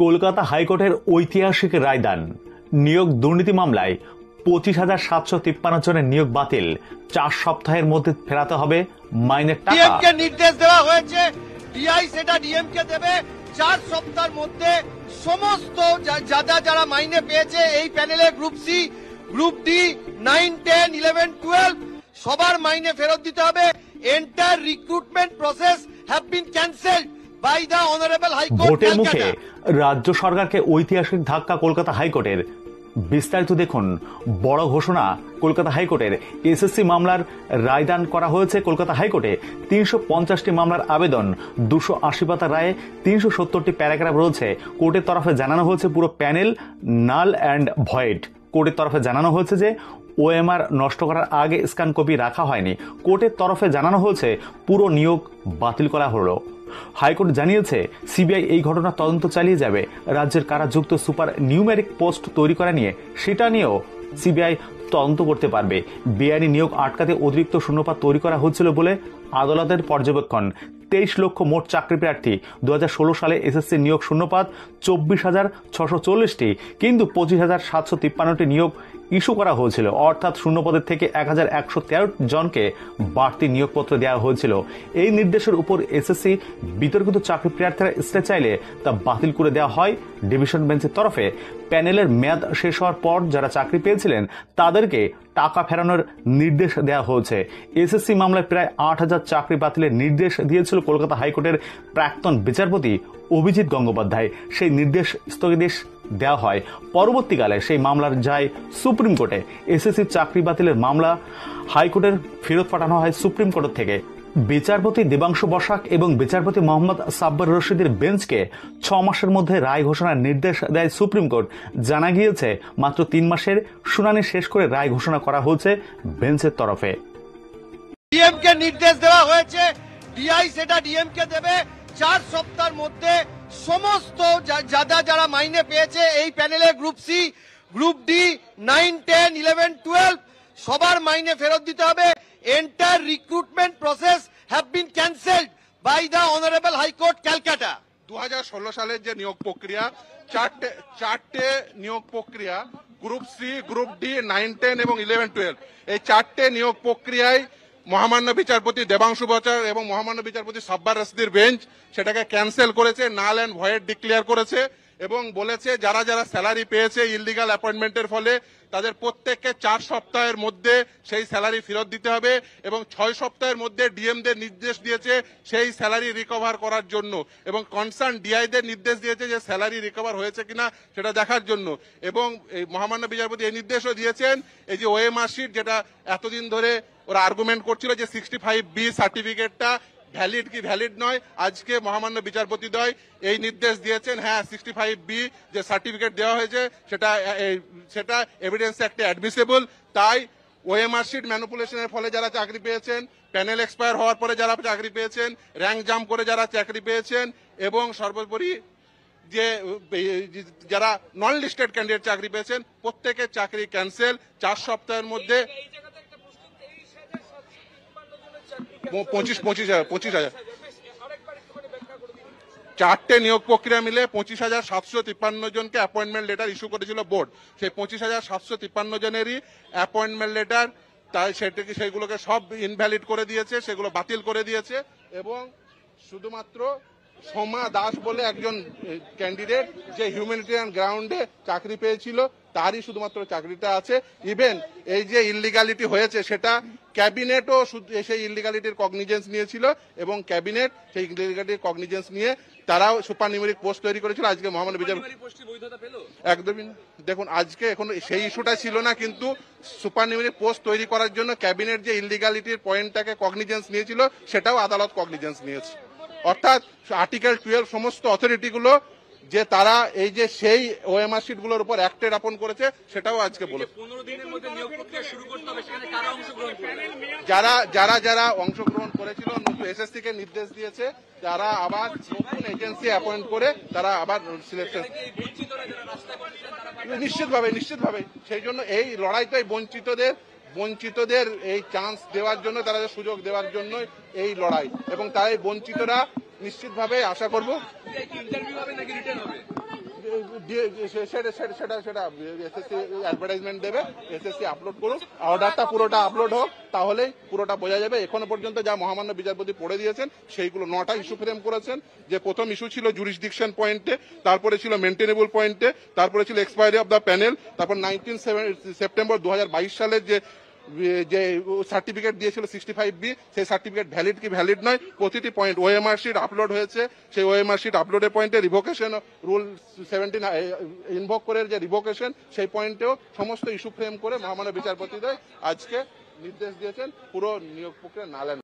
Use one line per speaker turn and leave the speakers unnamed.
কলকাতা হাইকোর্টের ঐতিহাসিক রায়দান। নিয়োগ দুর্নীতি মামলায় 25,753 জনের নিয়োগ বাতিল। 4 সপ্তাহের মধ্যে ফেরাতে হবে মাইনের টাকা।
ডিএমকে নির্দেশ দেওয়া হয়েছে, ডিআই সেটা ডিএমকে দেবে 4 সপ্তাহের মধ্যে। সমস্ত যারা মাইনে পেয়েছে এই প্যানেলে গ্রুপ সি, গ্রুপ ডি, 9, 10, 11, 12 সবার মাইনে ফেরত দিতে হবে। Entire recruitment process have been cancelled by the honourable high court.
ভোটের মুখে রাজ্য সরকারকে ঐতিহাসিক ধাক্কা কলকাতা হাইকোর্টের। বিস্তারিত দেখুন বড় ঘোষণা কলকাতা হাইকোর্টের। এসএসসি মামলার রায়দান করা হয়েছে কলকাতা হাইকোর্টে। 350টি মামলার আবেদন, 280 পাতা রায়ে 370টি প্যারাগ্রাফ রয়েছে। কোর্টের তরফে জানানো হয়েছে পুরো প্যানেল নাল অ্যান্ড ভয়েড। কোর্টের তরফে জানানো হয়েছে যে ওএমআর নষ্ট করার আগে স্ক্যান কপি রাখা হয়নি। কোর্টের তরফে জানানো হয়েছে পুরো নিয়োগ বাতিল করা হলো। হাইকোর্ট জানিয়েছে সিবিআই এই ঘটনার তদন্ত চালিয়ে যাবে। রাজ্যের কারাযুক্ত সুপার নিউমেরিক পোস্ট তৈরি করা নিয়ে সেটা নিয়েও সিবিআই তদন্ত করতে পারবে। বেআইনি নিয়োগ আটকাতে অতিরিক্ত শূন্যপদ তৈরি করা হচ্ছিল বলে আদালতের পর্যবেক্ষণ। 23 লক্ষ মোট চাকরি প্রার্থী। 2016 সালে এসএসসি নিয়োগ শূন্যপদ 24,640টি, কিন্তু 25,753টি নিয়োগ ইস্যু করা হয়েছিল। অর্থাৎ শূন্যপদের থেকে 1,113 জনকে বাড়তি নিয়োগপত্র দেওয়া হয়েছিল। এই নির্দেশের উপর এসএসসি বিতর্কিত চাকরি প্রার্থীরা স্টে চাইলে তা বাতিল করে দেওয়া হয় ডিভিশন বেঞ্চের তরফে। প্যানেলের মেয়াদ শেষ হওয়ার পর যারা চাকরি পেয়েছিলেন তাদেরকে টাকা ফেরানোর নির্দেশ দেওয়া হয়েছে। এসএসসি মামলায় প্রায় 8,000 চাকরি বাতিলের নির্দেশ দিয়েছিল কলকাতা হাইকোর্টের প্রাক্তন বিচারপতি অভিজিৎ গঙ্গোপাধ্যায়। সেই নির্দেশ স্থগিতাদেশ দেওয়া হয়। পরবর্তীকালে সেই মামলার যায় সুপ্রিম কোর্টে। এসএসসি চাকরি বাতিলের মামলা হাইকোর্টের ফেরত পাঠানো হয় সুপ্রিম কোর্ট থেকে। বিচারপতি দেবাংশু বসাক এবং বিচারপতি মোহাম্মদ সাব্বির রশিদের বেঞ্চকে 6 মাসের মধ্যে রায় ঘোষণার নির্দেশ দেয় সুপ্রিম কোর্ট। জানা গিয়েছে মাত্র 3 মাসের শুনানি শেষ করে রায় ঘোষণা করা হয়েছে বেঞ্চের তরফে।
ডিএমকে নির্দেশ দেওয়া হয়েছে, ডিআই সেটা ডিএমকে দেবে 4 সপ্তাহের মধ্যে। সমস্ত যারা মাইনে পেয়েছে এই প্যানেলে গ্রুপ সি, গ্রুপ ডি, 9, 10, 11, 12 সবার মাইনে ফেরত দিতে হবে। Entire recruitment process have been cancelled by the honourable high court Calcutta.
2016 সালের যে নিয়োগ প্রক্রিয়া, চারটে নিয়োগ প্রক্রিয়া, গ্রুপ সি, গ্রুপ ডি, 9, 10 এবং 11, 12 এই 4টে নিয়োগ প্রক্রিয়ায় মহামান্য বিচারপতি দেবাংশু বসাক এবং মহামান্য বিচারপতি সাব্বির রশিদের বেঞ্চ সেটাকে ক্যান্সেল করেছে, নাল অ্যান্ড ভয়েড ডিক্লেয়ার করেছে এবং বলেছে যারা যারা স্যালারি পেয়েছে ইললিগাল অ্যাপয়েন্টমেন্টের ফলে তাদের প্রত্যেককে 4 সপ্তাহের মধ্যে সেই স্যালারি ফেরত দিতে হবে এবং 6 সপ্তাহের মধ্যে ডিএমদের নির্দেশ দিয়েছে সেই স্যালারি রিকভার করার জন্য এবং কনসার্ন ডিআইদের নির্দেশ দিয়েছে যে স্যালারি রিকভার হয়েছে কিনা সেটা দেখার জন্য। এবং এই মহামান্য বিচারপতি এই নির্দেশও দিয়েছেন এই যে ওএমআর শিট, যেটা এতদিন ধরে ওরা আর্গুমেন্ট করছিল যে 65B সার্টিফিকেটটা ভ্যালিড কি ভ্যালিড নয়, আজকে মহামান্য বিচারপতিদ্বয় এই নির্দেশ দিয়েছেন হ্যাঁ 65B যে সার্টিফিকেট দেওয়া হয়েছে সেটা এভিডেন্স একটা অ্যাডমিসেবল। তাই ওএমআর শিট ম্যানিপুলেশনের ফলে যারা চাকরি পেয়েছেন, প্যানেল এক্সপায়ার হওয়ার পরে যারা চাকরি পেয়েছেন, র্যাঙ্ক জাম্প করে যারা চাকরি পেয়েছেন এবং সর্বোপরি যে যারা নন লিস্টেড ক্যান্ডিডেট চাকরি পেয়েছেন প্রত্যেকের চাকরি ক্যান্সেল। 4 সপ্তাহের মধ্যে 25,000 চারটে নিয়োগ প্রক্রিয়া মিলে 25,753 জনকে অ্যাপয়েন্টমেন্ট লেটার ইস্যু করেছিল বোর্ড। সেই 25,753 জনেরই অ্যাপয়েন্টমেন্ট লেটার তাই সেগুলোকে সব ইনভ্যালিড করে দিয়েছে, সেগুলো বাতিল করে দিয়েছে এবং শুধুমাত্র সোমা দাস বলে একজন ক্যান্ডিডেট যে হিউম্যানিটেরিয়ান গ্রাউন্ডে চাকরি পেয়েছিল তারই শুধুমাত্র চাকরিটা আছে। ইভেন এই যে ইললিগালিটি হয়েছে সেটা ক্যাবিনেটও সেই ইললিগালিটির কগনিজেন্স নিয়েছিল এবং ক্যাবিনেট সেই ইললিগালিটির কগনিজেন্স নিয়ে তারাও সুপার নিউমেরিক পোস্ট তৈরি করেছিল। আজকে মহামান্য বিচারপতি একদমই দেখুন আজকে এখন সেই ইস্যুটা ছিল না, কিন্তু সুপার নিউমেরিক পোস্ট তৈরি করার জন্য ক্যাবিনেট যে ইললিগালিটির পয়েন্টটাকে কগনিজেন্স নিয়েছিল সেটাও আদালত কগনিজেন্স নিয়েছে। অর্থাৎ আর্টিকেল 12 সমস্ত অথরিটিগুলো যে তারা এই যে সেই ওএমআর শিটগুলোর উপর অ্যাক্টেড আপন করেছে সেটাও আজকে বলে 15 দিনের মধ্যে নিয়োগ প্রক্রিয়া শুরু করতে হবে। সেখানে কারা অংশগ্রহণ করবে? যারা অংশগ্রহণ করেছিল এসএসসি কে নির্দেশ দিয়েছে তারা আবার নতুন এজেন্সি অ্যাপয়েন্ট করে তারা আবার সিলেকশন। নিশ্চিতভাবে সেই জন্য এই লড়াইটাই বঞ্চিতদের এই চান্স দেওয়ার জন্য, তারা সুযোগ দেওয়ার জন্য এই লড়াই এবং তাই বঞ্চিতরা নিশ্চিতভাবে আশা করব সেটা এসএসসি অ্যাডভার্টাইজমেন্ট দেবে, এসএসসি আপলোড করুক, অর্ডারটা পুরোটা আপলোড হোক, তাহলেই পুরোটা বোঝা যাবে। এখনো পর্যন্ত যা মহামান্য বিচারপতি পড়ে দিয়েছেন সেইগুলো 9টা ইস্যু ফ্রেম করেছেন। যে প্রথম ইস্যু ছিল জুরিসডিকশন পয়েন্টে, তারপরে ছিল মেনটেনেবল পয়েন্টে, তারপরে ছিল এক্সপায়ারি অফ দ্য প্যানেল, তারপর 19 সেপ্টেম্বর 2022 সালের যে সার্টিফিকেট দিয়েছিল 65B, সেই সার্টিফিকেট ভ্যালিড কি ভ্যালিড নয়, প্রতিটি পয়েন্ট ওএমআর শিট আপলোড হয়েছে। সেই ওএমআর শিট আপলোডের পয়েন্টে রিভোকেশন রুল 17 ইনভোক করে যে রিভোকেশন, সেই পয়েন্টেও সমস্ত ইস্যু ফ্রেম করে মহামান্য বিচারপতিদের আজকে নির্দেশ দিয়েছেন পুরো নিয়োগ প্রক্রিয়া নালেন।